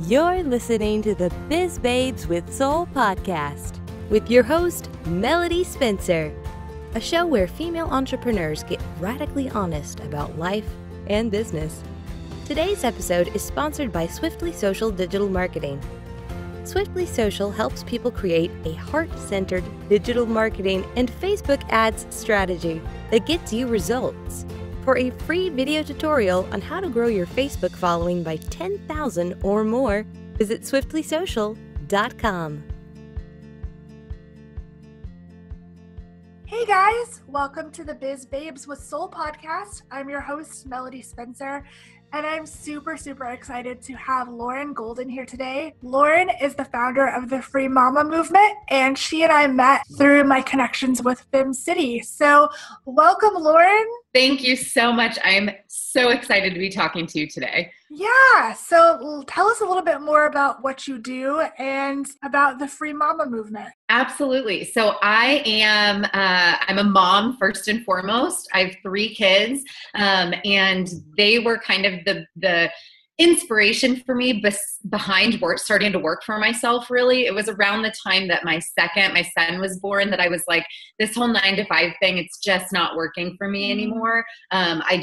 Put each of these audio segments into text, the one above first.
You're listening to the Biz Babes with Soul podcast with your host, Melody Spencer, a show where female entrepreneurs get radically honest about life and business. Today's episode is sponsored by Swiftly Social Digital Marketing. Swiftly Social helps people create a heart-centered digital marketing and Facebook ads strategy that gets you results. For a free video tutorial on how to grow your Facebook following by 10,000 or more, visit swiftlysocial.com. Hey guys, welcome to the Biz Babes with Soul podcast. I'm your host, Melody Spencer, and I'm super excited to have Lauren Golden here today. Lauren is the founder of the Free Mama movement, and she and I met through my connections with Fem City. So welcome, Lauren. Thank you so much. I'm so excited to be talking to you today. Yeah, so tell us a little bit more about what you do and about the Free Mama movement. Absolutely. So I'm a mom first and foremost. I have 3 kids, and they were kind of the inspiration for me behind starting to work for myself. Really, it was around the time that my son was born that I was like, this whole 9-to-5 thing, it's just not working for me anymore. I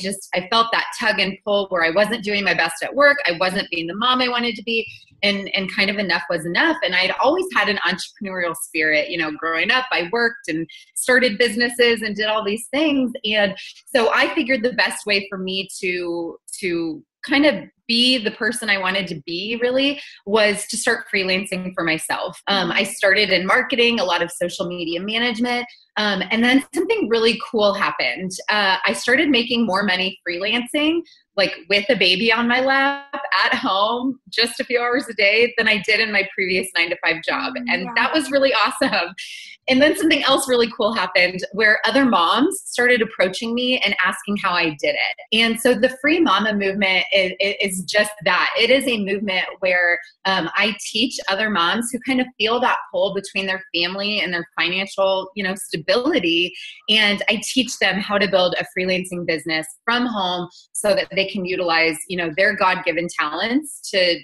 felt that tug and pull where I wasn't doing my best at work. I wasn't being the mom I wanted to be, and kind of enough was enough. And I'd always had an entrepreneurial spirit. Growing up, I worked and started businesses and did all these things. And so I figured the best way for me to kind of be the person I wanted to be really was to start freelancing for myself. I started in marketing, a lot of social media management, and then something really cool happened. I started making more money freelancing, like with a baby on my lap at home, just a few hours a day than I did in my previous 9-to-5 job. And that was really awesome. And then something else really cool happened where other moms started approaching me and asking how I did it. And so the Free Mama movement is just that. It is a movement where I teach other moms who kind of feel that pull between their family and their financial, stability. And I teach them how to build a freelancing business from home so that they can utilize, their God-given talents to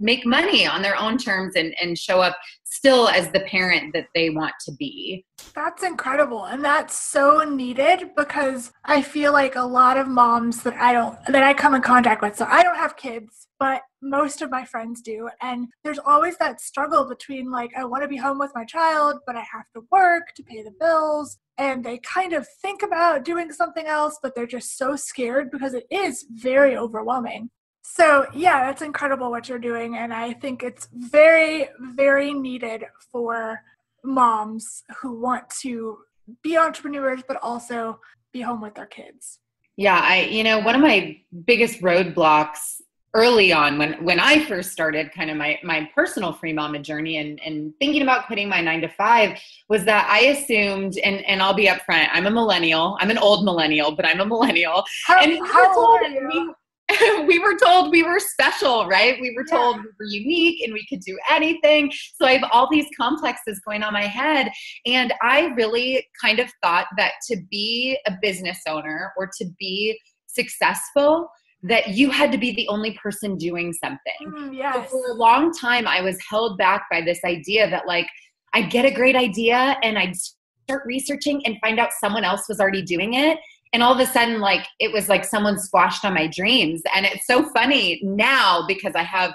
make money on their own terms and show up still as the parent that they want to be. That's incredible. And that's so needed because I feel like a lot of moms that I come in contact with, so I don't have kids, but most of my friends do. And there's always that struggle between like, I want to be home with my child, but I have to work to pay the bills. And they kind of think about doing something else, but they're just so scared because it is very overwhelming. So yeah, that's incredible what you're doing. And I think it's very, very needed for moms who want to be entrepreneurs, but also be home with their kids. Yeah, one of my biggest roadblocks early on when I first started kind of my personal free mama journey and thinking about quitting my 9-to-5 was that I assumed, and I'll be upfront, I'm a millennial. I'm an old millennial, but I'm a millennial. How old are you? We were told we were special, right? We were told we were unique and we could do anything. So I have all these complexes going on in my head. And I really kind of thought that to be a business owner or to be successful, that you had to be the only person doing something. Yes. So for a long time, I was held back by this idea that like, I'd get a great idea and I'd start researching and find out someone else was already doing it. And all of a sudden, like, it was like someone squashed on my dreams. And it's so funny now because I have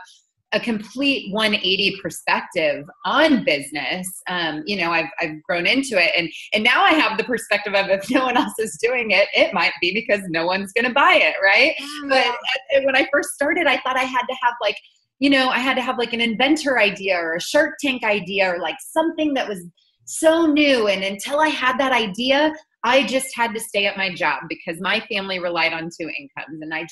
a complete 180 perspective on business. I've grown into it. And now I have the perspective of if no one else is doing it, it might be because no one's going to buy it, right? But when I first started, I thought I had to have like an inventor idea or a Shark Tank idea or like something that was so new. And until I had that idea, I just had to stay at my job because my family relied on 2 incomes. And I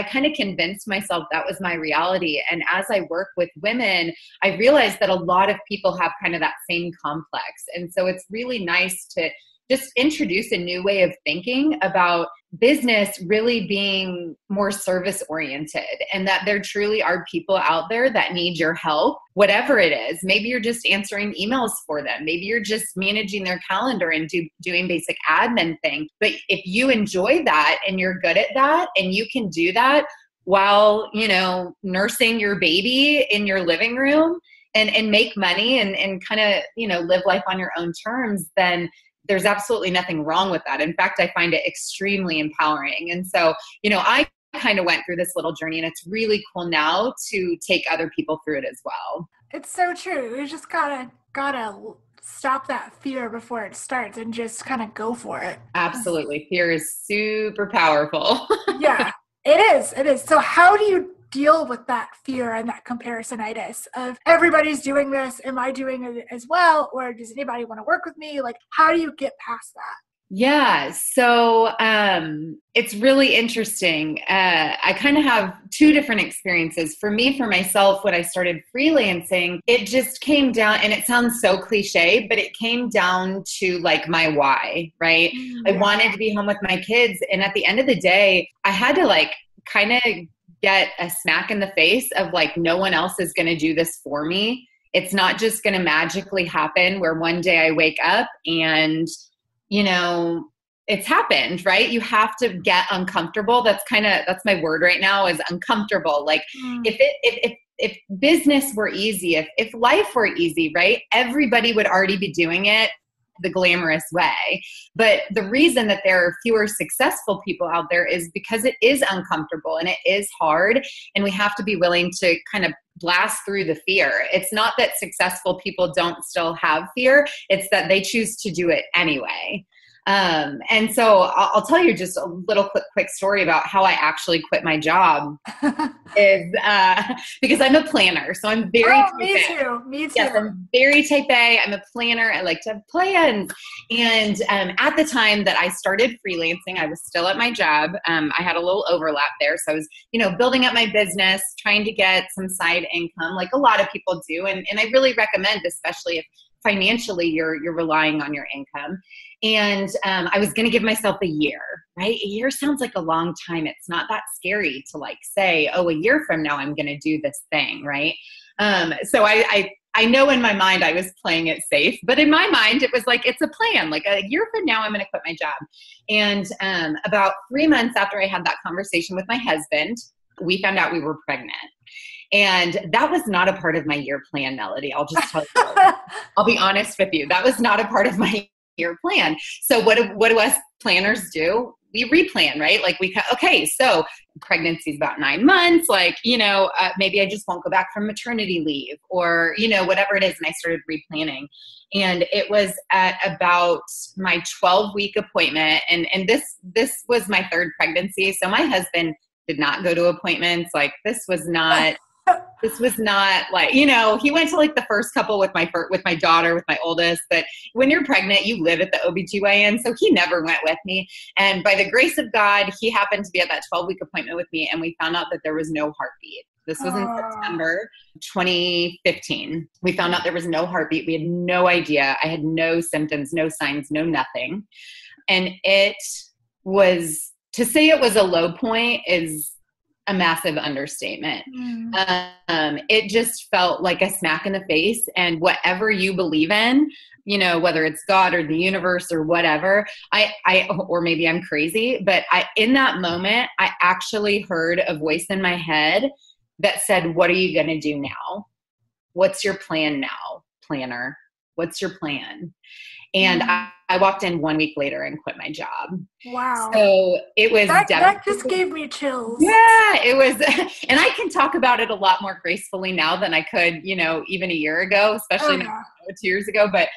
kind of convinced myself that was my reality. And as I work with women, I realized that a lot of people have kind of that same complex. And so it's really nice to just introduce a new way of thinking about business really being more service oriented, and that there truly are people out there that need your help, whatever it is. Maybe you're just answering emails for them. Maybe you're just managing their calendar and doing basic admin thing. But if you enjoy that and you're good at that and you can do that while, nursing your baby in your living room and make money and kind of, live life on your own terms, then there's absolutely nothing wrong with that. In fact, I find it extremely empowering. And so, I kind of went through this little journey, and it's really cool now to take other people through it as well. It's so true. You just gotta stop that fear before it starts and just kind of go for it. Absolutely. Fear is super powerful. Yeah, it is. It is. So how do you deal with that fear and that comparisonitis of everybody's doing this? Am I doing it as well? Or does anybody want to work with me? Like, how do you get past that? Yeah. So it's really interesting. I kind of have two different experiences. For myself, when I started freelancing, it just came down, and it sounds so cliche, but it came down to like my why, right? I wanted to be home with my kids. And at the end of the day, I had to like kind of get a smack in the face of like, no one else is going to do this for me. It's not just going to magically happen where one day I wake up and it's happened, right? You have to get uncomfortable. That's my word right now, is uncomfortable. Like if business were easy, if life were easy, right? Everybody would already be doing it the glamorous way. But the reason that there are fewer successful people out there is because it is uncomfortable and it is hard. And we have to be willing to kind of blast through the fear. It's not that successful people don't still have fear. It's that they choose to do it anyway. And so I'll tell you just a little quick story about how I actually quit my job is, because I'm a planner. So I'm very, me too. Yes, I'm very type A. I'm a planner. I like to have plans. And, at the time that I started freelancing, I was still at my job. I had a little overlap there. So I was, building up my business, trying to get some side income like a lot of people do. And I really recommend, especially if financially you're relying on your income. And I was going to give myself a year, right? A year sounds like a long time. It's not that scary to like say, oh, a year from now I'm going to do this thing, right? So I know in my mind I was playing it safe, but in my mind it was like, it's a plan. Like a year from now I'm going to quit my job. And about 3 months after I had that conversation with my husband, we found out we were pregnant. And that was not a part of my year plan, Melody. I'll just tell you. I'll be honest with you. That was not a part of my year plan. So what do us planners do? We replan, right? Like okay, so pregnancy is about 9 months. Like, maybe I just won't go back from maternity leave or, whatever it is. And I started replanning. And it was at about my 12-week appointment. And this was my third pregnancy. So my husband did not go to appointments. Like this was not like, he went to like the first couple with my daughter, with my oldest, but when you're pregnant, you live at the OBGYN. So he never went with me. And by the grace of God, he happened to be at that 12-week appointment with me. And we found out that there was no heartbeat. This was in September 2015. We found out there was no heartbeat. We had no idea. I had no symptoms, no signs, no nothing. And to say it was a low point is a massive understatement. It just felt like a smack in the face, and whatever you believe in, whether it's God or the universe or whatever, or maybe I'm crazy, but in that moment, I actually heard a voice in my head that said, what are you going to do now? What's your plan now, planner? What's your plan? And I walked in 1 week later and quit my job. Wow. So it was that just gave me chills. Yeah, it was. And I can talk about it a lot more gracefully now than I could, even a year ago, especially 2 years ago. But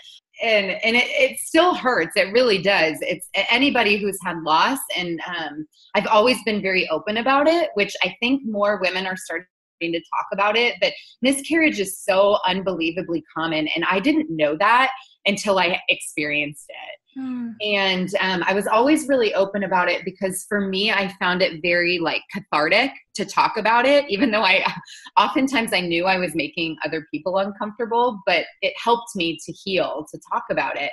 and it still hurts. It really does. It's anybody who's had loss. And I've always been very open about it, which I think more women are starting to talk about it. But miscarriage is so unbelievably common. And I didn't know that until I experienced it. And I was always really open about it because for me, I found it very like cathartic to talk about it, even though oftentimes I knew I was making other people uncomfortable, but it helped me to heal, to talk about it.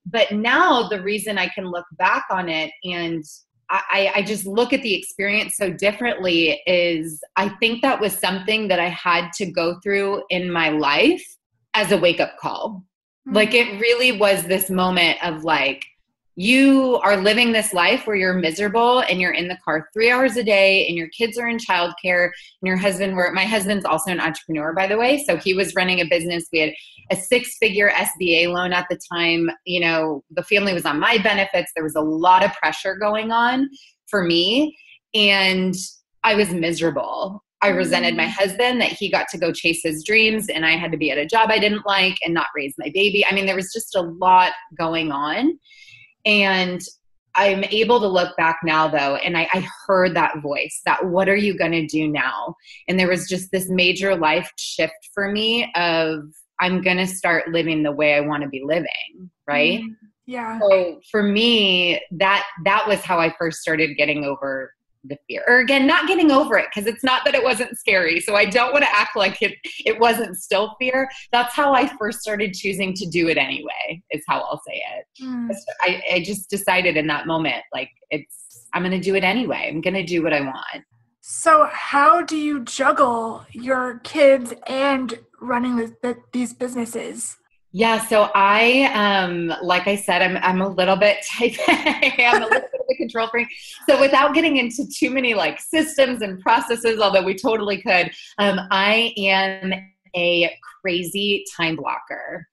But now the reason I can look back on it and I just look at the experience so differently is I think that was something that I had to go through in my life as a wake-up call. Like it really was this moment of like, you are living this life where you're miserable and you're in the car 3 hours a day and your kids are in childcare and my husband's also an entrepreneur, by the way. So he was running a business. We had a 6-figure SBA loan at the time. The family was on my benefits. There was a lot of pressure going on for me and I was miserable. I resented my husband that he got to go chase his dreams and I had to be at a job I didn't like and not raise my baby. I mean, there was just a lot going on. And I'm able to look back now though, and I heard that voice, that what are you going to do now? And there was just this major life shift for me of I'm going to start living the way I want to be living, right? Yeah. So for me, that was how I first started getting over the fear. Or again, not getting over it, because it's not that it wasn't scary. So I don't want to act like it wasn't still fear. That's how I first started choosing to do it anyway, is how I'll say it. I just decided in that moment, like I'm going to do it anyway. I'm going to do what I want. So how do you juggle your kids and running these businesses? Yeah, so like I said, I'm a little bit type A. I'm a little bit of a control freak. So without getting into too many like systems and processes, although we totally could, I am a crazy time blocker.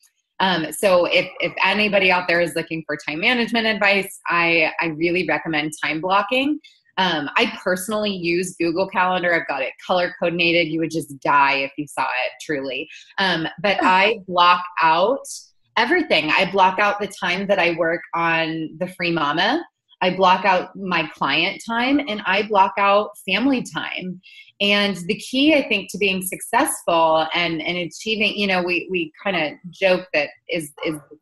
So if anybody out there is looking for time management advice, I really recommend time blocking. I personally use Google Calendar. I've got it color coordinated. You would just die if you saw it, truly. But I block out everything. I block out the time that I work on the Free Mama. I block out my client time and I block out family time. And the key, I think, to being successful and achieving, we kind of joke that is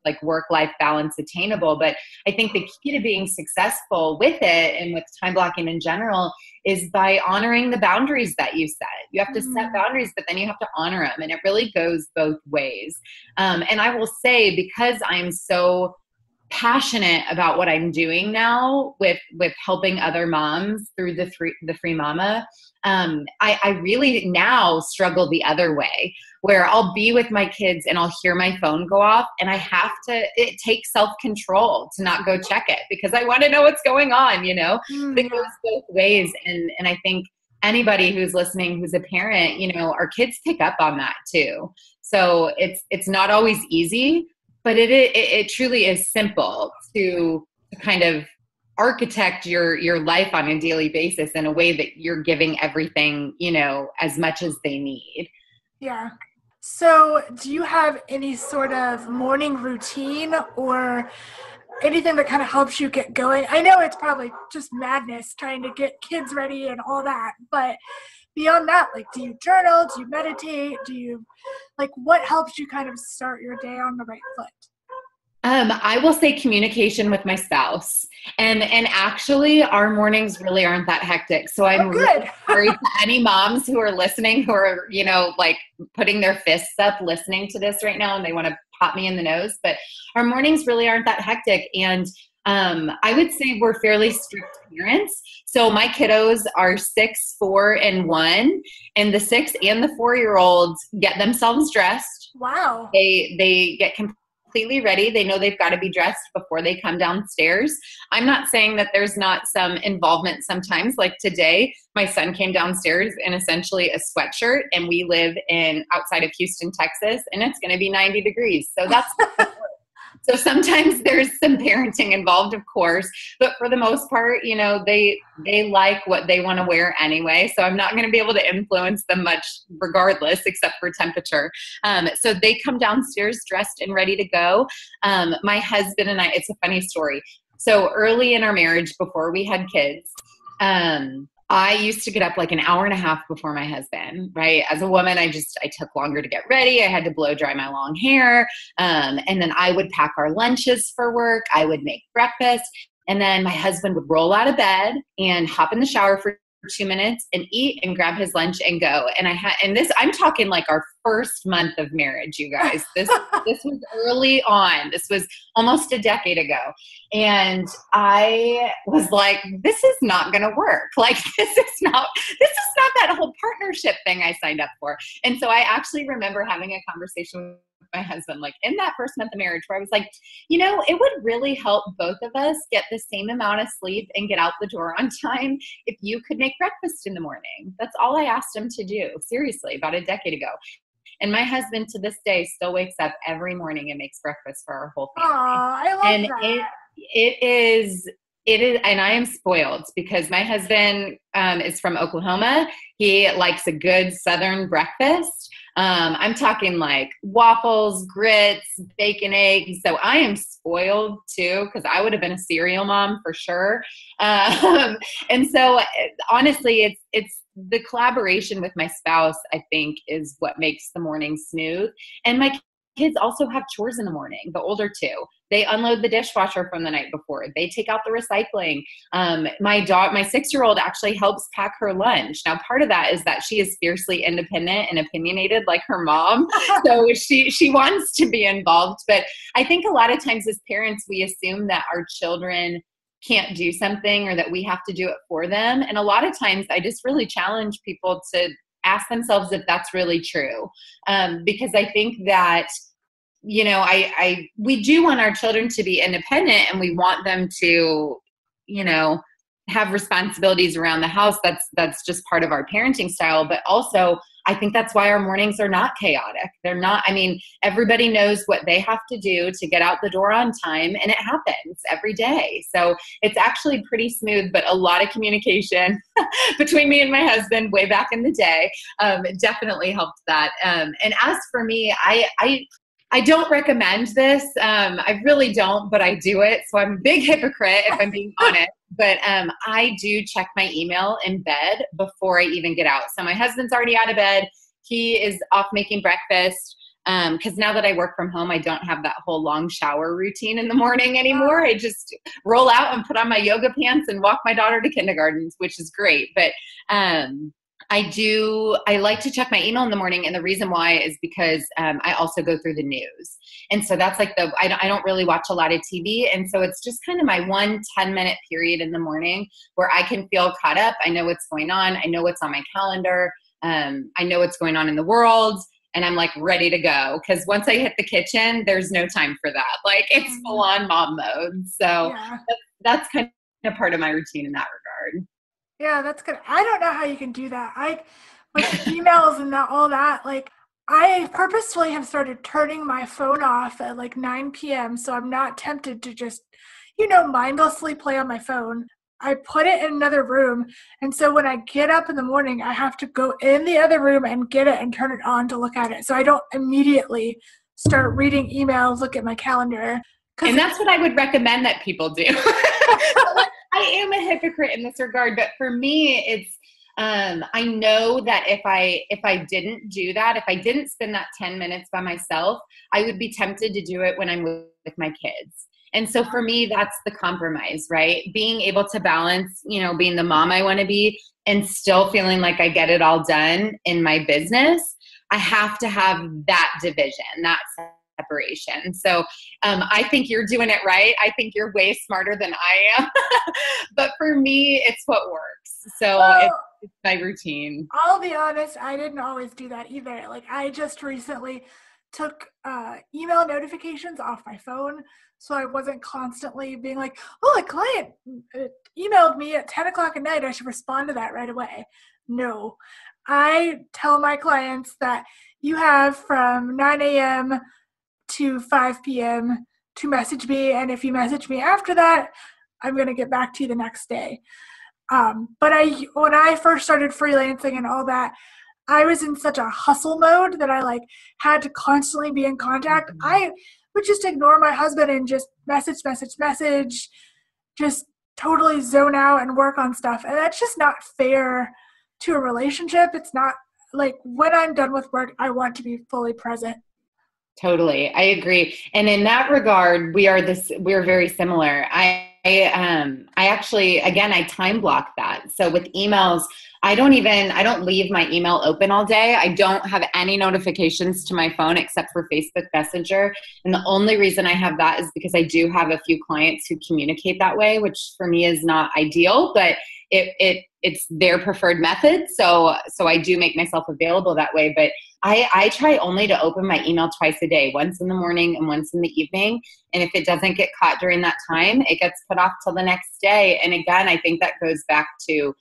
like work-life balance attainable, but I think the key to being successful with it and with time blocking in general is by honoring the boundaries that you set. You have to set boundaries, but then you have to honor them. And it really goes both ways. And I will say, because I'm so passionate about what I'm doing now with helping other moms through the Free Mama, I really now struggle the other way, where I'll be with my kids and I'll hear my phone go off and it takes self-control to not go check it because I want to know what's going on, It goes both ways. And I think anybody who's listening, who's a parent, our kids pick up on that too. So it's not always easy, but it truly is simple to kind of architect your life on a daily basis in a way that you're giving everything, as much as they need. Yeah. So do you have any sort of morning routine or anything that kind of helps you get going? I know it's probably just madness trying to get kids ready and all that, but beyond that, like, do you journal? Do you meditate? What helps you kind of start your day on the right foot? I will say communication with my spouse. And actually our mornings really aren't that hectic. So I'm really sorry to any moms who are listening, who are, putting their fists up listening to this right now and they want to pop me in the nose. But our mornings really aren't that hectic. And I would say we're fairly strict parents. So my kiddos are 6, 4, and 1, and the 6 and the 4-year-olds get themselves dressed. Wow. They get completely ready. They know they've got to be dressed before they come downstairs. I'm not saying that there's not some involvement sometimes. Like today, my son came downstairs in essentially a sweatshirt, and we live outside of Houston, Texas, and it's going to be 90 degrees. So that's So sometimes there's some parenting involved, of course, but for the most part, they like what they want to wear anyway. So I'm not going to be able to influence them much regardless, except for temperature. So they come downstairs dressed and ready to go. My husband and I, it's a funny story. So early in our marriage, before we had kids, I used to get up like an hour and a half before my husband, right? As a woman, I took longer to get ready. I had to blow dry my long hair. And then I would pack our lunches for work. I would make breakfast. And then my husband would roll out of bed and hop in the shower for 2 minutes and eat and grab his lunch and go. And I'm talking like our first month of marriage, you guys. This was early on. This was almost a decade ago. And I was like, this is not going to work. Like, this is not that whole partnership thing I signed up for. And so I actually remember having a conversation with my husband, like in that first month of marriage, where I was like, it would really help both of us get the same amount of sleep and get out the door on time if you could make breakfast in the morning. That's all I asked him to do, seriously, about a decade ago. And my husband to this day still wakes up every morning and makes breakfast for our whole family. I love and that. it is, and I am spoiled because my husband is from Oklahoma. He likes a good Southern breakfast. I'm talking like waffles, grits, bacon, eggs. So I am spoiled too, because I would have been a cereal mom for sure. And so honestly, it's the collaboration with my spouse, I think, is what makes the morning smooth. And my kids also have chores in the morning, the older two. They unload the dishwasher from the night before. They take out the recycling. My 6-year-old actually helps pack her lunch. Now, part of that is that she is fiercely independent and opinionated like her mom. So she wants to be involved. But I think a lot of times as parents, we assume that our children can't do something or that we have to do it for them. And a lot of times I just really challenge people to ask themselves if that's really true. Because I think that, we do want our children to be independent and we want them to, have responsibilities around the house. That's just part of our parenting style. But also I think that's why our mornings are not chaotic. They're not, everybody knows what they have to do to get out the door on time, and it happens every day. So it's actually pretty smooth, but a lot of communication between me and my husband way back in the day definitely helped that. And as for me, I don't recommend this. I really don't, but I do it. So I'm a big hypocrite if I'm being honest. But I do check my email in bed before I even get out. So my husband's already out of bed. He is off making breakfast. Because now that I work from home, I don't have that whole long shower routine in the morning anymore. I just roll out and put on my yoga pants and walk my daughter to kindergarten, which is great. But I like to check my email in the morning. And the reason why is because I also go through the news. And so that's like I don't really watch a lot of TV. And so it's just kind of my 1 10-minute period in the morning where I can feel caught up. I know what's going on. I know what's on my calendar. I know what's going on in the world. And I'm like ready to go. Because once I hit the kitchen, there's no time for that. Like it's full on mom mode. So that's kind of part of my routine in that regard. Yeah, that's good. I don't know how you can do that. With emails and all that, like I purposefully have started turning my phone off at like 9 p.m. so I'm not tempted to just, mindlessly play on my phone. I put it in another room. And so when I get up in the morning, I have to go in the other room and get it and turn it on to look at it. So I don't immediately start reading emails, look at my calendar. And that's what I would recommend that people do. I am a hypocrite in this regard, but for me, it's, I know that if I didn't do that, if I didn't spend that 10 minutes by myself, I would be tempted to do it when I'm with my kids. And so for me, that's the compromise, right? Being able to balance, being the mom I want to be and still feeling like I get it all done in my business. I have to have that division, that separation. So I think you're doing it right. I think you're way smarter than I am. But for me, it's what works. So it's my routine. I'll be honest, I didn't always do that either. Like I just recently took email notifications off my phone. So I wasn't constantly being like, oh, a client emailed me at 10 o'clock at night. I should respond to that right away. No, I tell my clients that you have from 9 a.m. to 5 p.m. to message me. And if you message me after that, I'm going to get back to you the next day. But when I first started freelancing and all that, I was in such a hustle mode that I had to constantly be in contact. I would just ignore my husband and just message, just totally zone out and work on stuff. And that's just not fair to a relationship. It's not like when I'm done with work, I want to be fully present. Totally. I agree. And in that regard, we're very similar. I actually, again, I time block that. So with emails, I don't leave my email open all day. I don't have any notifications to my phone except for Facebook Messenger. And the only reason I have that is because I do have a few clients who communicate that way, which for me is not ideal, but it it's their preferred method. So I do make myself available that way. But I try only to open my email twice a day, once in the morning and once in the evening. And if it doesn't get caught during that time, it gets put off till the next day. And again, I think that goes back to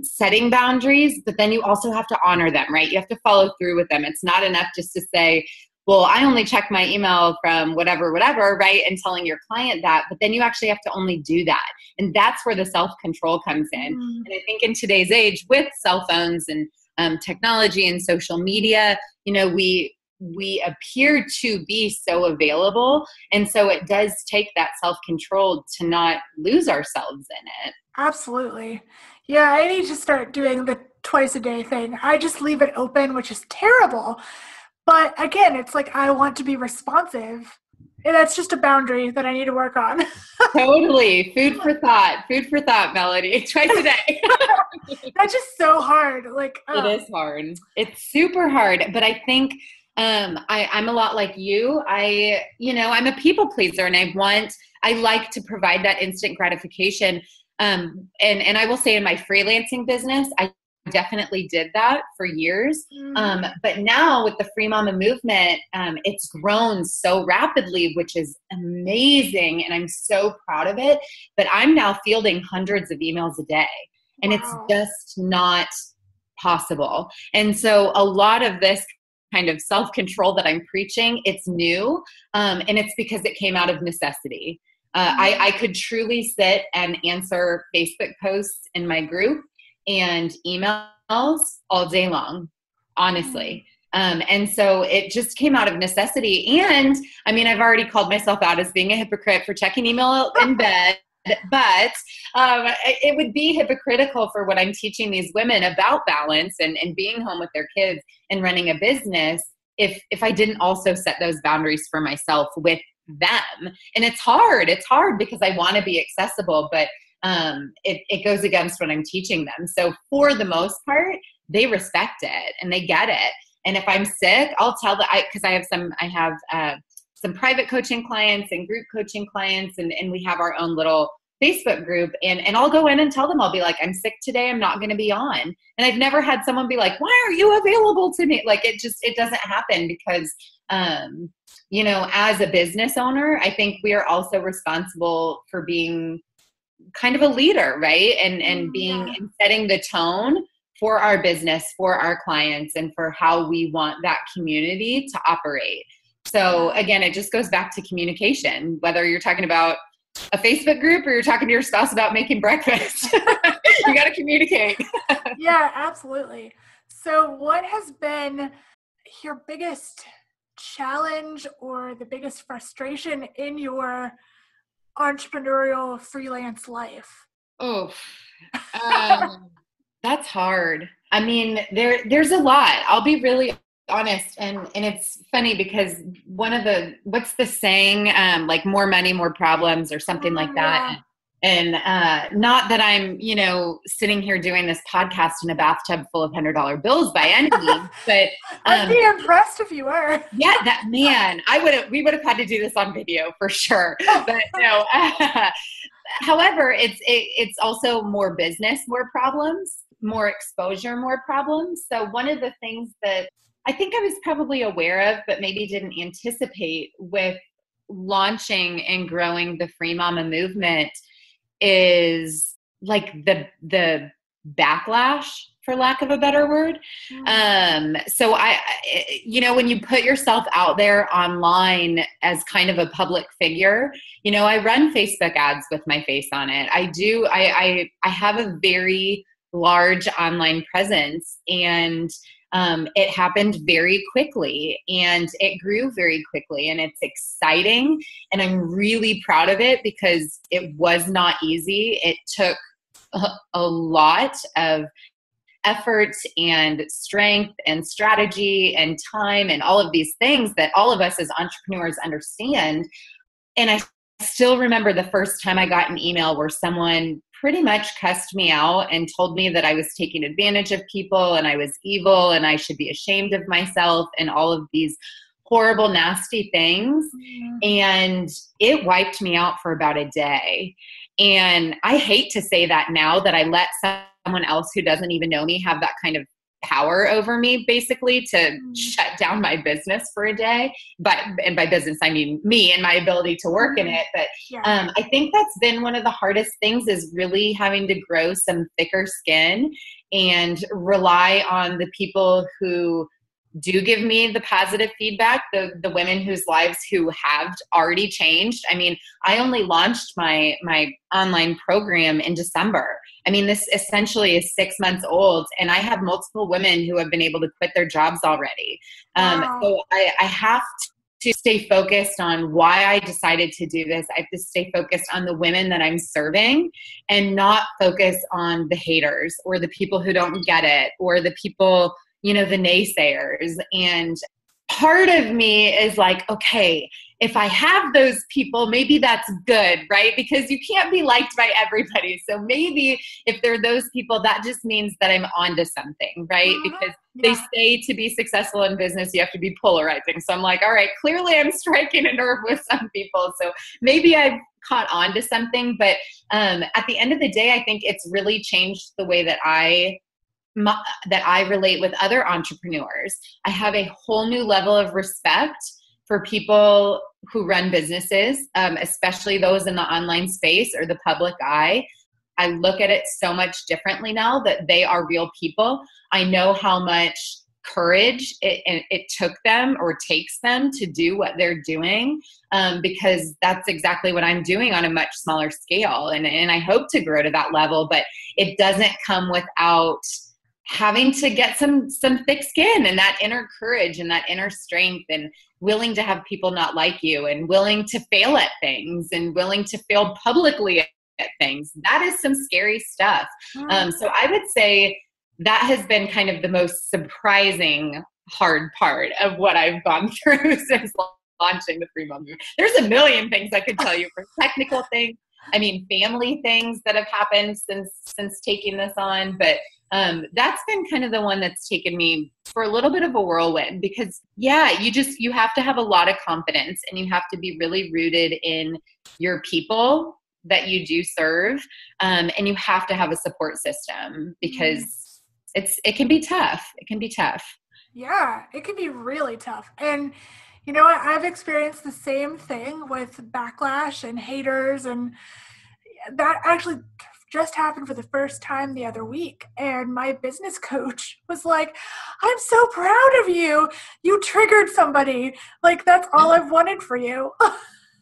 setting boundaries, but then you also have to honor them, right? You have to follow through with them. It's not enough just to say, well, I only check my email from whatever, right? And telling your client that, but then you actually have to only do that. And that's where the self-control comes in. And I think in today's age with cell phones and technology and social media, we appear to be so available. And so it does take that self-control to not lose ourselves in it. Absolutely. Yeah, I need to start doing the twice a day thing. I just leave it open, which is terrible. But again, it's like I want to be responsive. And that's just a boundary that I need to work on. Totally. Food for thought, Melody. Twice a day. That's just so hard. It is hard. It's super hard. But I think I'm a lot like you. I'm a people pleaser, and I like to provide that instant gratification. And I will say in my freelancing business, I definitely did that for years. But now with the Free Mama movement, it's grown so rapidly, which is amazing. And I'm so proud of it. But I'm now fielding hundreds of emails a day, and it's just not possible. And so a lot of this kind of self-control that I'm preaching, it's new. And it's because it came out of necessity. I could truly sit and answer Facebook posts in my group and emails all day long, honestly. And so it just came out of necessity. And I mean, I've already called myself out as being a hypocrite for checking email in bed, but it would be hypocritical for what I'm teaching these women about balance and being home with their kids and running a business if I didn't also set those boundaries for myself with them. And it's hard because I want to be accessible, but it goes against what I'm teaching them. So for the most part, they respect it and they get it. And if I'm sick, I'll tell because I have some private coaching clients and group coaching clients, and we have our own little Facebook group, and I'll go in and tell them, I'll be like, I'm sick today, I'm not going to be on. And I've never had someone be like, why are you available to me? Like it doesn't happen because, as a business owner, I think we are also responsible for being kind of a leader, right? And being and setting the tone for our business, for our clients, and for how we want that community to operate. So again, it just goes back to communication, whether you're talking about a Facebook group or you're talking to your spouse about making breakfast. You got to communicate. Yeah, absolutely. So what has been your biggest challenge or the biggest frustration in your entrepreneurial freelance life? Oh, that's hard. I mean, there's a lot. I'll be really honest. And it's funny because what's the saying, like more money, more problems or something like that. And not that I'm, sitting here doing this podcast in a bathtub full of $100 bills by any means, but I'd be impressed if you were. Yeah, we would have had to do this on video for sure. But no. However, it's also more business, more problems, more exposure, more problems. So one of the things that I think I was probably aware of, but maybe didn't anticipate with launching and growing the Free Mama movement is like the backlash, for lack of a better word. So when you put yourself out there online as kind of a public figure, I run Facebook ads with my face on it. I have a very large online presence, and it happened very quickly and it grew very quickly, and it's exciting. And I'm really proud of it because it was not easy. It took a lot of effort and strength and strategy and time and all of these things that all of us as entrepreneurs understand. And I still remember the first time I got an email where someone pretty much cussed me out and told me that I was taking advantage of people and I was evil and I should be ashamed of myself and all of these horrible, nasty things. And it wiped me out for about a day. And I hate to say that now, that I let someone else who doesn't even know me have that kind of power over me, basically, to shut down my business for a day. And by business, I mean me and my ability to work in it. But I think that's been one of the hardest things, is really having to grow some thicker skin and rely on the people who do give me the positive feedback, the women whose lives who have already changed. I mean, I only launched my online program in December. I mean, this essentially is 6 months old, and I have multiple women who have been able to quit their jobs already. Wow. So I have to stay focused on why I decided to do this. I have to stay focused on the women that I'm serving and not focus on the haters or the people who don't get it or the people, the naysayers. And part of me is like, okay, if I have those people, maybe that's good, right? Because you can't be liked by everybody. So maybe if they're those people, that just means that I'm onto something, right? Because they say to be successful in business, you have to be polarizing. So I'm like, all right, clearly I'm striking a nerve with some people. So maybe I've caught on to something. But at the end of the day, I think it's really changed the way that I relate with other entrepreneurs. I have a whole new level of respect for people who run businesses, especially those in the online space or the public eye. I look at it so much differently now that they are real people. I know how much courage it took them or takes them to do what they're doing, because that's exactly what I'm doing on a much smaller scale. And I hope to grow to that level, but it doesn't come without having to get some thick skin and that inner courage and that inner strength, and willing to have people not like you, and willing to fail at things, and willing to fail publicly at things. That is some scary stuff. So I would say that has been kind of the most surprising hard part of what I've gone through since launching the Free Mom Movement. There's a million things I could tell you, from technical things, I mean, family things that have happened since taking this on. But that's been kind of the one that's taken me for a little bit of a whirlwind, because you have to have a lot of confidence, and you have to be really rooted in your people that you do serve. And you have to have a support system, because it can be tough. It can be tough. Yeah, it can be really tough. And you know what? I've experienced the same thing with backlash and haters, and that actually just happened for the first time the other week. And my business coach was like, I'm so proud of you. You triggered somebody. Like, that's all I've wanted for you.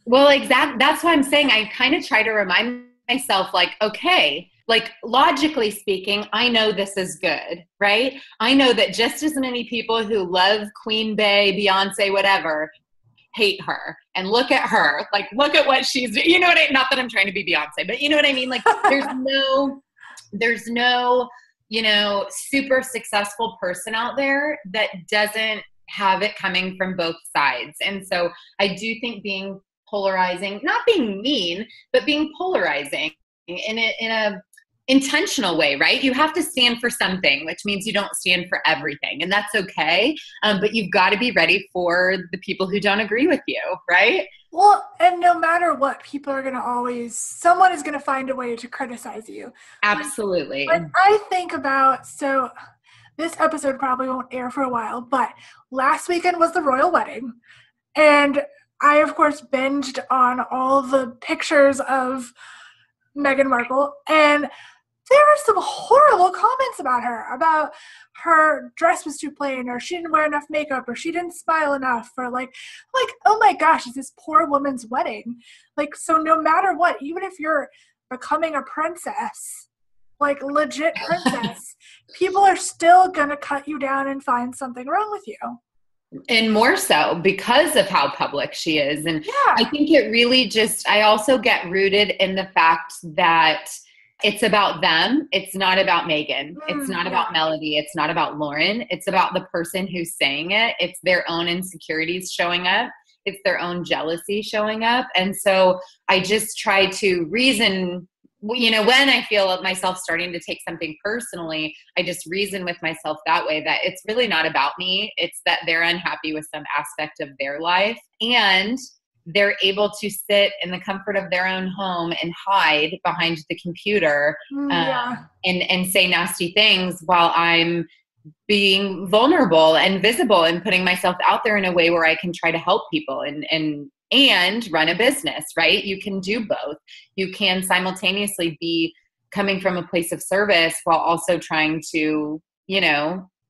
Well, exactly. That's why I'm saying I kind of try to remind myself, like, okay, like logically speaking, I know this is good, right? I know that just as many people who love Queen Bey, Beyonce, whatever, hate her, and look at her, like, look at what she's doing. You know what not that I'm trying to be Beyonce, but you know what I mean? Like, there's no, super successful person out there that doesn't have it coming from both sides. And so I do think being polarizing, not being mean, but being polarizing in a intentional way, right? You have to stand for something, which means you don't stand for everything, and that's okay. But you've got to be ready for the people who don't agree with you, right? Well, and no matter what, people are going to someone is going to find a way to criticize you. Absolutely. But I think about, so this episode probably won't air for a while, but last weekend was the royal wedding. And I, of course, binged on all the pictures of Meghan Markle, and there were some horrible comments about her dress was too plain, or she didn't wear enough makeup, or she didn't smile enough, or like, oh my gosh, it's this poor woman's wedding. Like, so no matter what, even if you're becoming a princess, like legit princess, people are still going to cut you down and find something wrong with you. And more so because of how public she is. And I think it really I also get rooted in the fact that it's about them. It's not about Meghan. It's not about Melody. It's not about Lauren. It's about the person who's saying it. It's their own insecurities showing up. It's their own jealousy showing up. And so I just try to reason, when I feel myself starting to take something personally, I just reason with myself that way, that it's really not about me. It's that they're unhappy with some aspect of their life. And they're able to sit in the comfort of their own home and hide behind the computer and say nasty things while I'm being vulnerable and visible and putting myself out there in a way where I can try to help people and run a business, right? You can do both. You can simultaneously be coming from a place of service while also trying to,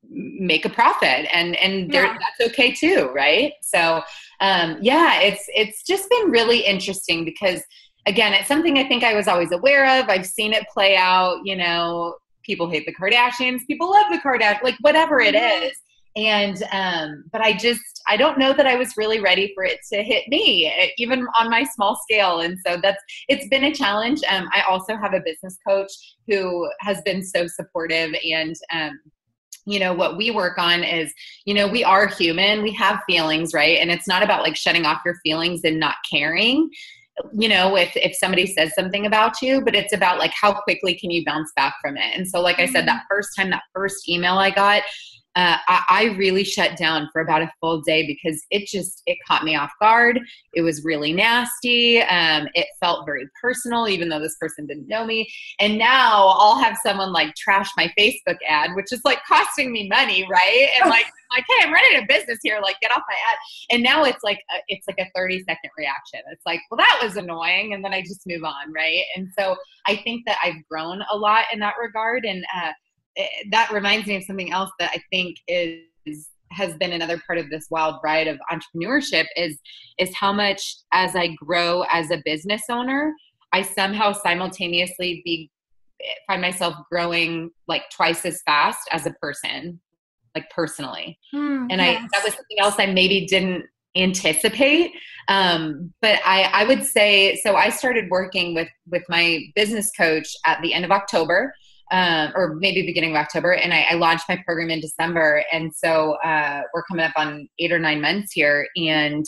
make a profit and that's okay too. Right. So, it's just been really interesting because again, it's something I think I was always aware of. I've seen it play out, people hate the Kardashians, people love the Kardashians, like whatever it is. And, but I don't know that I was really ready for it to hit me, even on my small scale. And so it's been a challenge. I also have a business coach who has been so supportive and, what we work on is, we are human, we have feelings, right? And it's not about like shutting off your feelings and not caring, if somebody says something about you, but it's about like, how quickly can you bounce back from it? And so, like I said, that first email I got, I really shut down for about a full day because it caught me off guard. It was really nasty. It felt very personal, even though this person didn't know me. And now I'll have someone like trash my Facebook ad, which is like costing me money. Right. And like, hey, I'm running a business here. Like, get off my ad. And now it's like a 30-second reaction. It's like, well, that was annoying. And then I just move on. Right. And so I think that I've grown a lot in that regard. And, that reminds me of something else that I think has been another part of this wild ride of entrepreneurship is how much as I grow as a business owner, I somehow simultaneously find myself growing like twice as fast as a person, like personally. And that was something else I maybe didn't anticipate. But I would say, so I started working with my business coach at the end of October. Or maybe beginning of October. And I launched my program in December. And so we're coming up on 8 or 9 months here. And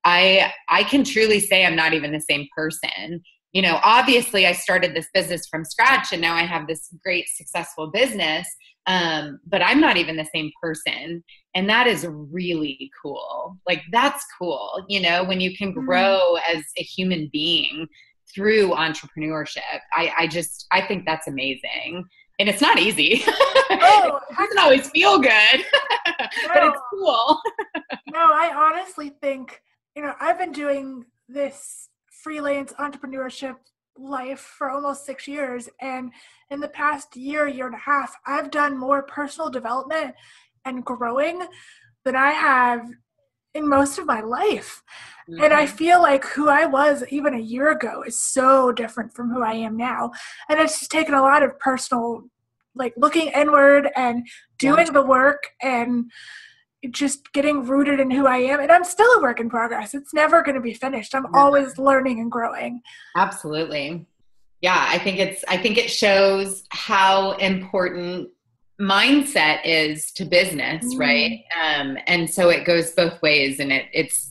I can truly say I'm not even the same person. Obviously I started this business from scratch and now I have this great successful business. But I'm not even the same person. And that is really cool. Like that's cool. When you can grow as a human being through entrepreneurship. I think that's amazing. And it's not easy. It doesn't always feel good, but it's cool. No, I honestly think, I've been doing this freelance entrepreneurship life for almost 6 years. And in the past year and a half, I've done more personal development and growing than I have in most of my life. And I feel like who I was even a year ago is so different from who I am now. And it's just taken a lot of personal, like looking inward and doing the work and just getting rooted in who I am. And I'm still a work in progress. It's never going to be finished. I'm always learning and growing. Absolutely. Yeah. I think it shows how important mindset is to business, right? And so it goes both ways, and it's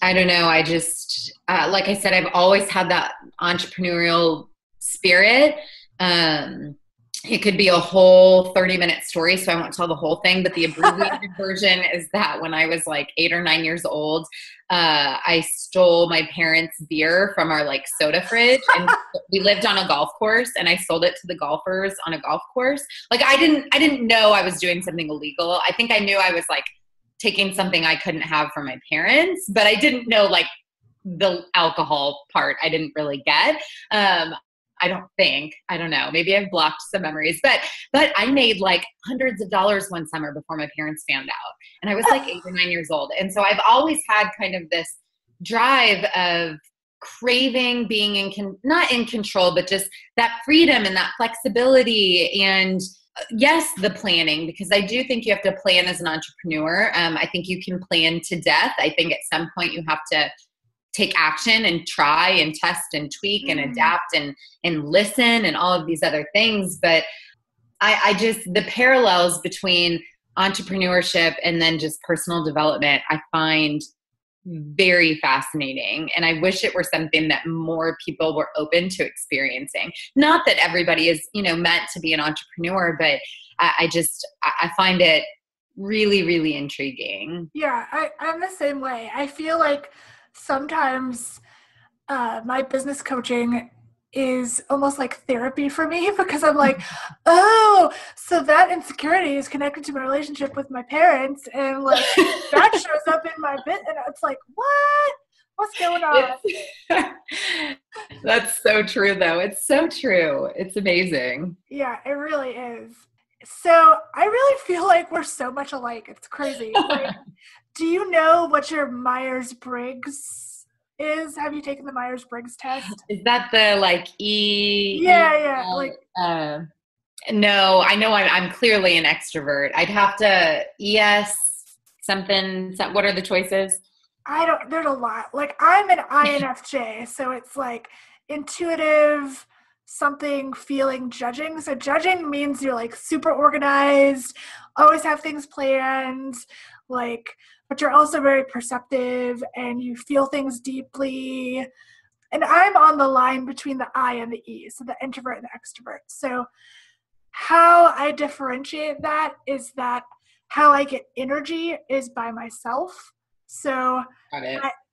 I don't know. I just like I said, I've always had that entrepreneurial spirit. It could be a whole 30-minute story, so I won't tell the whole thing, but the abbreviated version is that when I was like 8 or 9 years old, I stole my parents' beer from our like soda fridge, and we lived on a golf course, and I sold it to the golfers on a golf course. Like I didn't know I was doing something illegal. I think I knew I was like taking something I couldn't have from my parents, but I didn't know like the alcohol part I didn't really get. I don't know. Maybe I've blocked some memories, but I made like hundreds of dollars one summer before my parents found out. And I was like 8 or 9 years old. And so I've always had kind of this drive of craving being not in control, but just that freedom and that flexibility and yes, the planning, because I do think you have to plan as an entrepreneur. I think you can plan to death. I think at some point you have to take action and try and test and tweak and adapt and listen and all of these other things. But I just, the parallels between entrepreneurship and then just personal development, I find very fascinating. And I wish it were something that more people were open to experiencing. Not that everybody is, meant to be an entrepreneur, but I find it really, really intriguing. Yeah, I'm the same way. I feel like sometimes my business coaching is almost like therapy for me because I'm like, oh, so that insecurity is connected to my relationship with my parents, and like that shows up in my bit, and it's like, what? What's going on? That's so true, though. It's so true. It's amazing. Yeah, it really is. So I really feel like we're so much alike. It's crazy. Like, do you know what your Myers-Briggs is? Have you taken the Myers-Briggs test? Is that the like Yeah. Like, no, I know I'm clearly an extrovert. I'd have to something. What are the choices? there's a lot. Like, I'm an INFJ, so it's like intuitive, something, feeling, judging. So judging means you're like super organized, always have things planned, like, but you're also very perceptive and you feel things deeply. And I'm on the line between the I and the E, so the introvert and the extrovert. So how I differentiate that is that how I get energy is by myself. So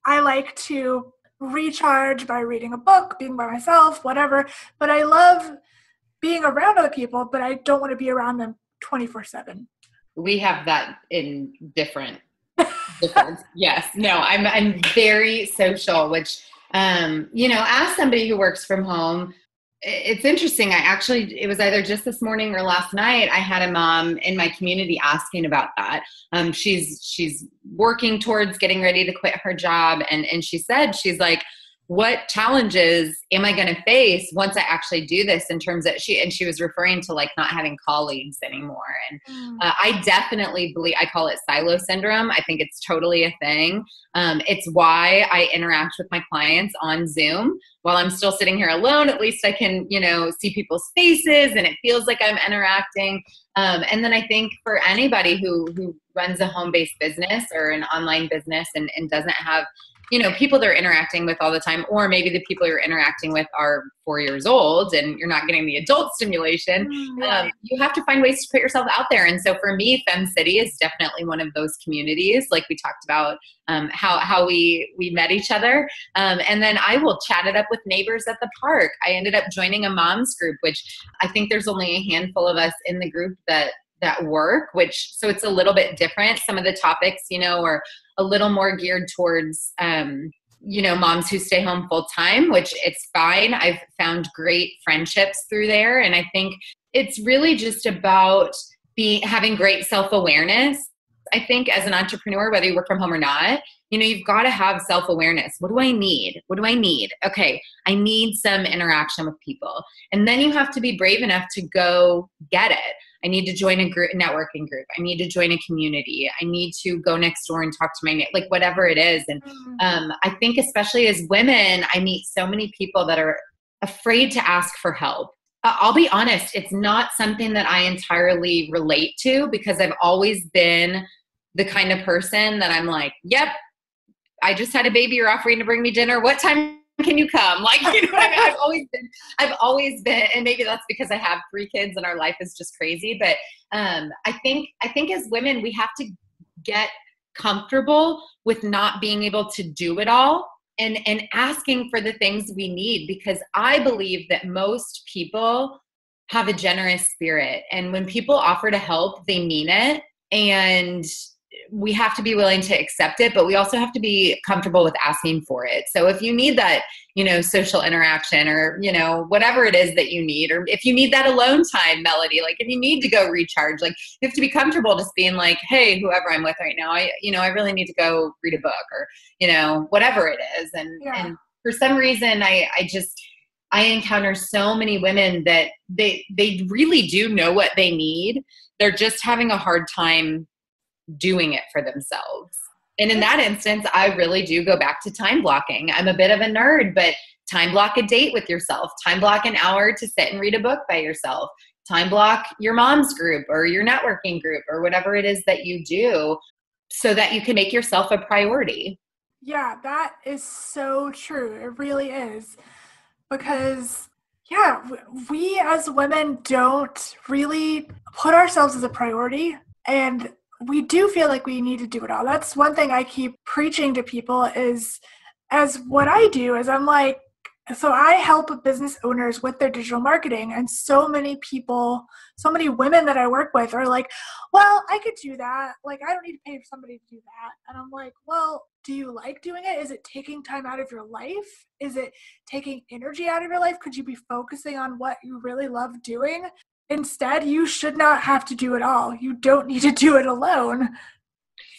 I like to recharge by reading a book, being by myself, whatever. But I love being around other people, but I don't want to be around them 24/7. We have that in different. Yes. No, I'm very social, which, as somebody who works from home, it's interesting. It was either just this morning or last night, I had a mom in my community asking about that. She's working towards getting ready to quit her job. And she said, she's like, what challenges am I going to face once I actually do this, in terms of she was referring to like not having colleagues anymore. And I definitely believe, I call it silo syndrome. I think it's totally a thing. It's why I interact with my clients on Zoom. While I'm still sitting here alone, at least I can, see people's faces and it feels like I'm interacting. And then I think for anybody who runs a home-based business or an online business and doesn't have people they're interacting with all the time, or maybe the people you're interacting with are 4 years old and you're not getting the adult stimulation. You have to find ways to put yourself out there. And so for me, Fem City is definitely one of those communities. Like we talked about how we met each other. And then I will chat it up with neighbors at the park. I ended up joining a mom's group, which I think there's only a handful of us in the group that work, so it's a little bit different. Some of the topics, are a little more geared towards, moms who stay home full time, which it's fine. I've found great friendships through there. And I think it's really just about having great self-awareness. I think as an entrepreneur, whether you work from home or not, you've got to have self-awareness. What do I need? Okay, I need some interaction with people. And then you have to be brave enough to go get it. I need to join a networking group. I need to join a community. I need to go next door and talk to my like whatever it is. And I think especially as women, I meet so many people that are afraid to ask for help. I'll be honest, it's not something that I entirely relate to, because I've always been the kind of person that I'm like, yep, I just had a baby. You're offering to bring me dinner. What time can you come? Like, what I mean? I've always been, and maybe that's because I have 3 kids and our life is just crazy. But I think as women, we have to get comfortable with not being able to do it all and asking for the things we need, because I believe that most people have a generous spirit. And when people offer to help, they mean it. And we have to be willing to accept it, but we also have to be comfortable with asking for it. So if you need that, social interaction, or, whatever it is that you need, or if you need that alone time, Melody, like if you need to go recharge, like you have to be comfortable just being like, hey, whoever I'm with right now, I really need to go read a book, or, whatever it is. And for some reason, I encounter so many women that they really do know what they need. They're just having a hard time doing it for themselves. And in that instance, I really do go back to time blocking. I'm a bit of a nerd, but time block a date with yourself, time block an hour to sit and read a book by yourself, time block your mom's group or your networking group or whatever it is that you do, so that you can make yourself a priority. Yeah, that is so true. It really is. Because we as women don't really put ourselves as a priority, and we do feel like we need to do it all. That's one thing I keep preaching to people is as what I do is I'm like, so I help business owners with their digital marketing, and so many people, so many women that I work with are like, well, I could do that. Like, I don't need to pay for somebody to do that. And I'm like, well, do you like doing it? Is it taking time out of your life? Is it taking energy out of your life? Could you be focusing on what you really love doing? Instead, you should not have to do it all. You don't need to do it alone.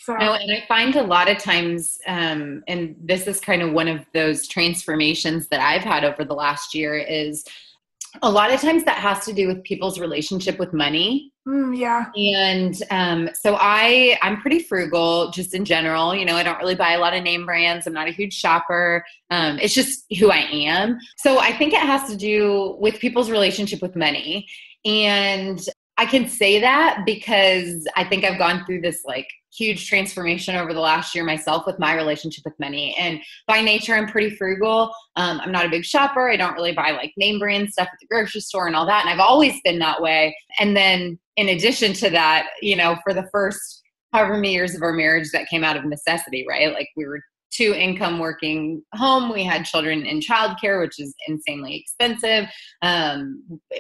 So. No, and I find a lot of times, and this is kind of one of those transformations that I've had over the last year, is a lot of times that has to do with people's relationship with money. Yeah. And so I'm pretty frugal just in general. You know, I don't really buy a lot of name brands. I'm not a huge shopper. It's just who I am. So I think it has to do with people's relationship with money. And I can say that because I think I've gone through this like huge transformation over the last year myself with my relationship with money. And by nature, I'm pretty frugal. I'm not a big shopper. I don't really buy like name brand stuff at the grocery store and all that. And I've always been that way. And then in addition to that, you know, for the first however many years of our marriage, that came out of necessity, right? Like we were two income working home. We had children in childcare, which is insanely expensive.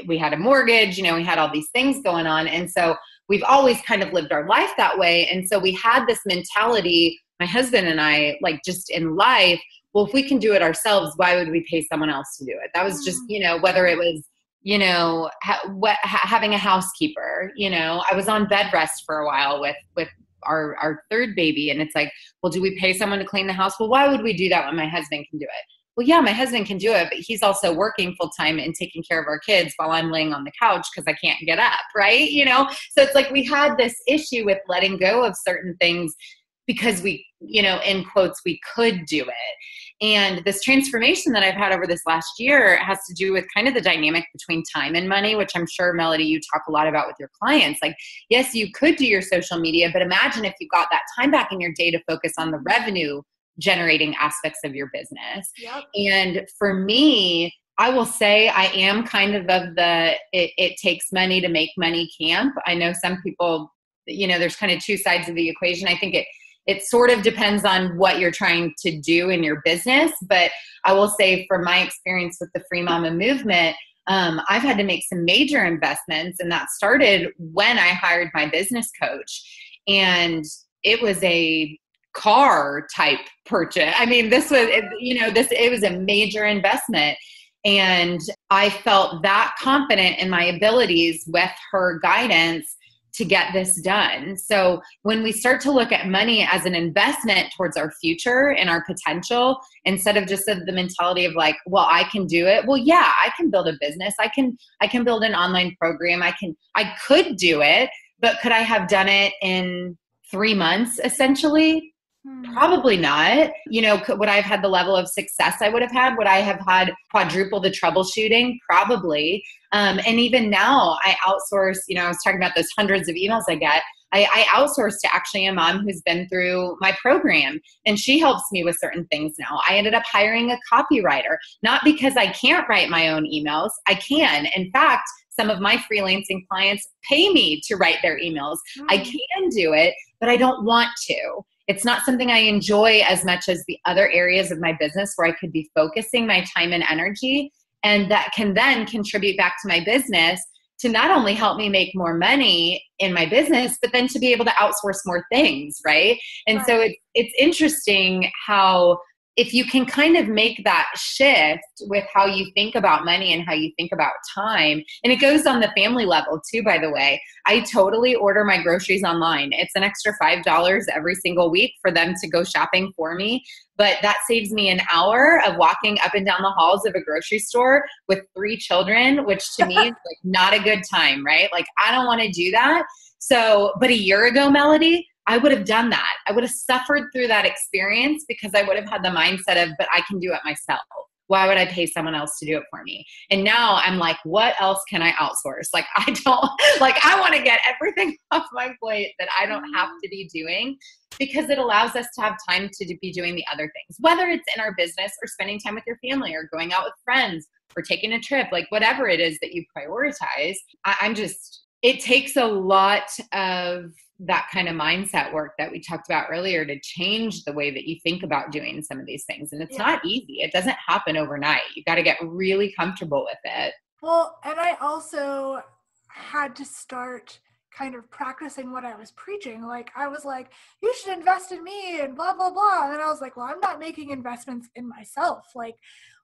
We had a mortgage, you know, we had all these things going on. And so we've always kind of lived our life that way. And so we had this mentality, my husband and I, like just in life, well, if we can do it ourselves, why would we pay someone else to do it? That was just, you know, whether it was, you know, having a housekeeper, you know, I was on bed rest for a while with our third baby. And it's like, well, do we pay someone to clean the house? Well, why would we do that when my husband can do it? Well, yeah, my husband can do it, but he's also working full time and taking care of our kids while I'm laying on the couch because I can't get up, right? You know, so it's like we had this issue with letting go of certain things because we, you know, in quotes, we could do it. And this transformation that I've had over this last year has to do with kind of the dynamic between time and money, which I'm sure, Melody, you talk a lot about with your clients. Like, yes, you could do your social media, but imagine if you got that time back in your day to focus on the revenue generating aspects of your business. Yep. And for me, I will say I am kind of the it takes money to make money camp. I know some people, you know, there's kind of two sides of the equation. I think it sort of depends on what you're trying to do in your business. But I will say from my experience with the Free Mama movement, I've had to make some major investments. And that started when I hired my business coach. And it was a car type purchase. I mean, this was, you know, it was a major investment. And I felt that confident in my abilities with her guidance to get this done. So when we start to look at money as an investment towards our future and our potential, instead of just the mentality of like, well, I can do it. Well, yeah, I can build a business. I can build an online program. I could do it, but could I have done it in 3 months essentially? Probably not. You know, would I have had the level of success I would have had? Would I have had quadruple the troubleshooting? Probably. And even now I outsource, you know, I was talking about those hundreds of emails I get. I outsource to actually a mom who's been through my program, and she helps me with certain things now. I ended up hiring a copywriter, not because I can't write my own emails. I can. In fact, some of my freelancing clients pay me to write their emails. I can do it, but I don't want to. It's not something I enjoy as much as the other areas of my business where I could be focusing my time and energy, and that can then contribute back to my business to not only help me make more money in my business, but then to be able to outsource more things, right? And Right. so it's interesting how if you can kind of make that shift with how you think about money and how you think about time, and it goes on the family level too, by the way. I totally order my groceries online. It's an extra $5 every single week for them to go shopping for me. But that saves me an hour of walking up and down the halls of a grocery store with 3 children, which to me is like not a good time, right? Like I don't want to do that. So, but a year ago, Melody, I would have done that. I would have suffered through that experience because I would have had the mindset of, but I can do it myself. Why would I pay someone else to do it for me? And now I'm like, what else can I outsource? Like, I want to get everything off my plate that I don't have to be doing, because it allows us to have time to be doing the other things, whether it's in our business or spending time with your family or going out with friends or taking a trip, like whatever it is that you prioritize. It takes a lot of that kind of mindset work that we talked about earlier to change the way that you think about doing some of these things. And it's not easy. It doesn't happen overnight. You got to get really comfortable with it. Well, and I also had to start kind of practicing what I was preaching. Like, I was like, you should invest in me and blah, blah, blah. And then I was like, well, I'm not making investments in myself. Like,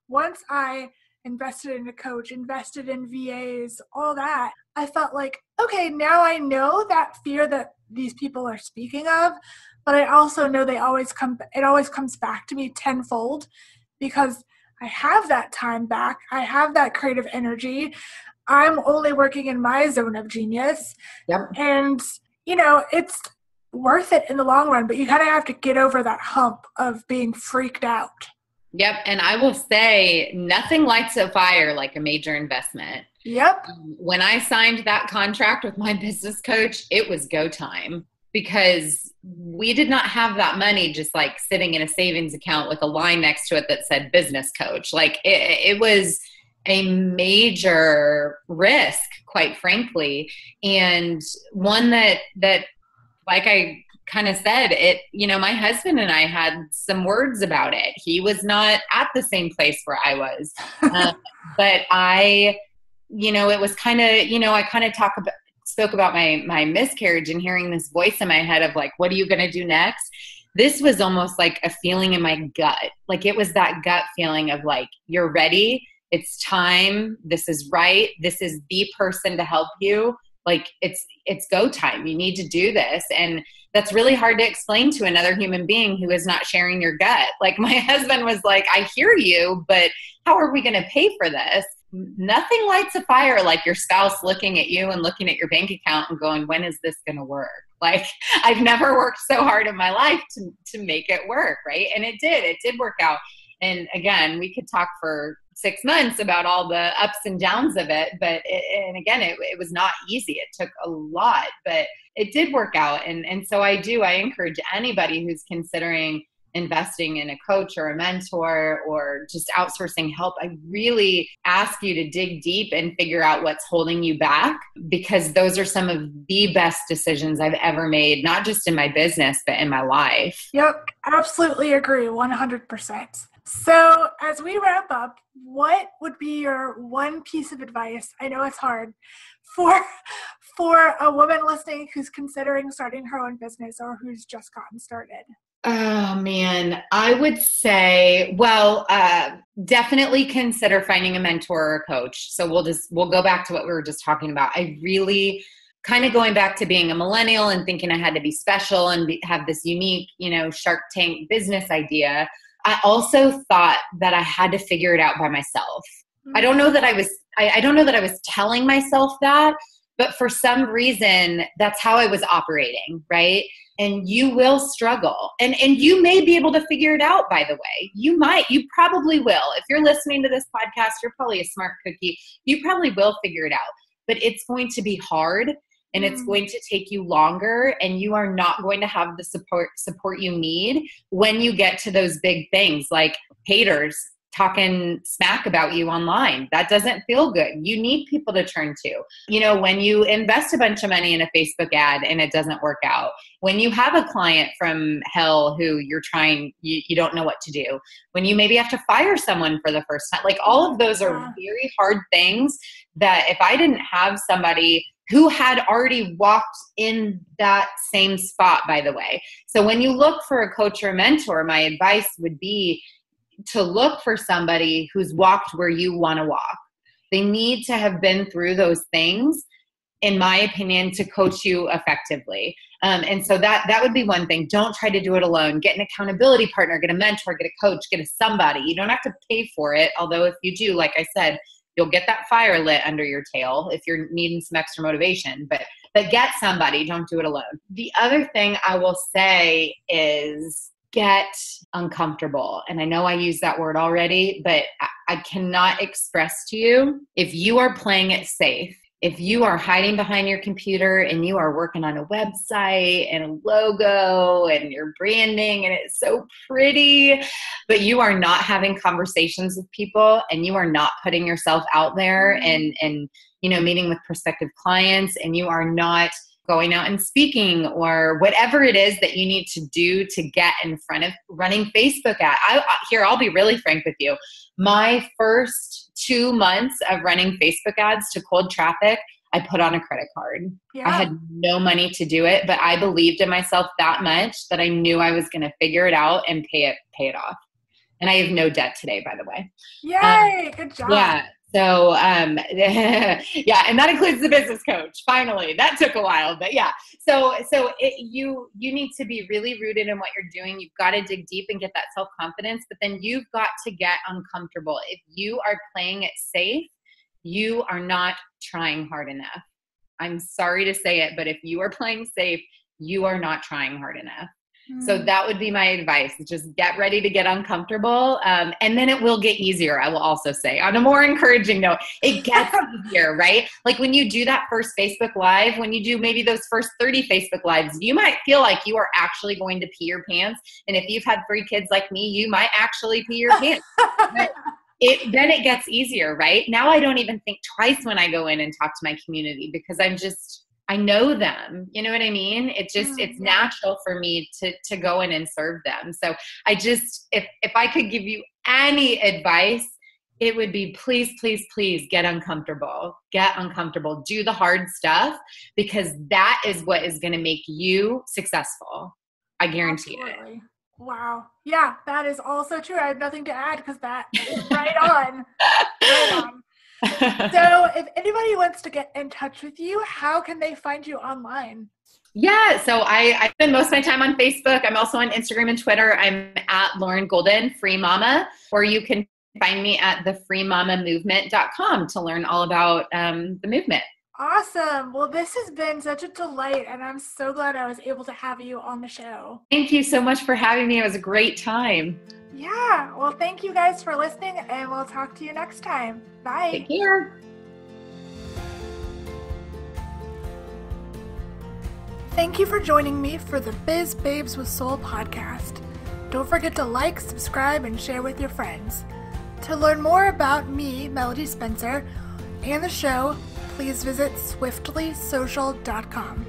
once I invested in a coach, invested in VAs, all that, I felt like, okay, now I know that fear that these people are speaking of, but I also know it always comes back to me tenfold because I have that time back. I have that creative energy. I'm only working in my zone of genius. Yep. And, it's worth it in the long run, but you kind of have to get over that hump of being freaked out. Yep. And I will say nothing lights a fire like a major investment. Yep. When I signed that contract with my business coach, it was go time because we did not have that money just like sitting in a savings account with a line next to it that said business coach. Like it was a major risk, quite frankly. And one that like I kind of said it, my husband and I had some words about it. He was not at the same place where I was. But it was kind of, I kind of spoke about my miscarriage and hearing this voice in my head of like, what are you going to do next? This was almost like a feeling in my gut. Like it was that gut feeling of like, you're ready. It's time. This is right. This is the person to help you. Like it's go time. You need to do this. And that's really hard to explain to another human being who is not sharing your gut. Like my husband was like, I hear you, but how are we going to pay for this? Nothing lights a fire like your spouse looking at you and looking at your bank account and going, when is this going to work? Like I've never worked so hard in my life to make it work. Right. And it did work out. And again, we could talk for 6 months about all the ups and downs of it. But it was not easy. It took a lot, but it did work out. And so I encourage anybody who's considering investing in a coach or a mentor or just outsourcing help. I really ask you to dig deep and figure out what's holding you back, because those are some of the best decisions I've ever made, not just in my business, but in my life. Yep. Absolutely agree. 100%. So as we wrap up, what would be your one piece of advice? I know it's hard for a woman listening who's considering starting her own business or who's just gotten started. Oh man, I would say, definitely consider finding a mentor or a coach. So we'll go back to what we were just talking about. I really kind of going back to being a millennial and thinking I had to be special and have this unique, Shark Tank business idea. I also thought that I had to figure it out by myself. Mm-hmm. I don't know that I was telling myself that, but for some reason, that's how I was operating, right? And you will struggle. And you may be able to figure it out, by the way. You probably will. If you're listening to this podcast, you're probably a smart cookie. You probably will figure it out. But it's going to be hard and it's going to take you longer, and you are not going to have the support you need when you get to those big things like haters talking smack about you online. That doesn't feel good. You need people to turn to. When you invest a bunch of money in a Facebook ad and it doesn't work out, when you have a client from hell who you don't know what to do, when you maybe have to fire someone for the first time, like all of those are very hard things that if I didn't have somebody who had already walked in that same spot, by the way. So when you look for a coach or a mentor, my advice would be to look for somebody who's walked where you want to walk. They need to have been through those things, in my opinion, to coach you effectively. And so that would be one thing. Don't try to do it alone. Get an accountability partner, get a mentor, get a coach, get a somebody. You don't have to pay for it. Although if you do, like I said, you'll get that fire lit under your tail if you're needing some extra motivation. But get somebody. Don't do it alone. The other thing I will say is get uncomfortable. And I know I used that word already, but I cannot express to you, if you are playing it safe, if you are hiding behind your computer and you are working on a website and a logo and your branding and it's so pretty, but you are not having conversations with people and you are not putting yourself out there and meeting with prospective clients, and you are not going out and speaking or whatever it is that you need to do to get in front of running Facebook ads. I'll be really frank with you. My first 2 months of running Facebook ads to cold traffic, I put on a credit card. Yeah. I had no money to do it, but I believed in myself that much that I knew I was going to figure it out and pay it off. And I have no debt today, by the way. Yay! Good job. Yeah. So, yeah, and that includes the business coach. Finally, that took a while, but yeah. So you need to be really rooted in what you're doing. You've got to dig deep and get that self-confidence, but then you've got to get uncomfortable. If you are playing it safe, you are not trying hard enough. I'm sorry to say it, but if you are playing safe, you are not trying hard enough. So that would be my advice. Just get ready to get uncomfortable. And then it will get easier, I will also say. On a more encouraging note, it gets easier, right? Like when you do that first Facebook Live, when you do maybe those first 30 Facebook Lives, you might feel like you are actually going to pee your pants. And if you've had 3 kids like me, you might actually pee your pants. But then it gets easier, right? Now I don't even think twice when I go in and talk to my community because I know them. You know what I mean? It's natural for me to go in and serve them. So if I could give you any advice, it would be please, please, please get uncomfortable. Get uncomfortable. Do the hard stuff because that is what is going to make you successful. I guarantee Absolutely. it. Wow. Yeah, that is also true. I have nothing to add because that is right on. Right on. So if anybody wants to get in touch with you, how can they find you online? Yeah, so I spend most of my time on Facebook. I'm also on Instagram and Twitter. I'm at Lauren Golden, Free Mama, or you can find me at thefreemamamovement.com to learn all about the movement. Awesome. Well, this has been such a delight, and I'm so glad I was able to have you on the show. Thank you so much for having me. It was a great time. Yeah. Well, thank you guys for listening, and we'll talk to you next time. Bye. Take care. Thank you for joining me for the Biz Babes with Soul podcast. Don't forget to like, subscribe, and share with your friends. To learn more about me, Melody Spencer, and the show, please visit swiftlysocial.com.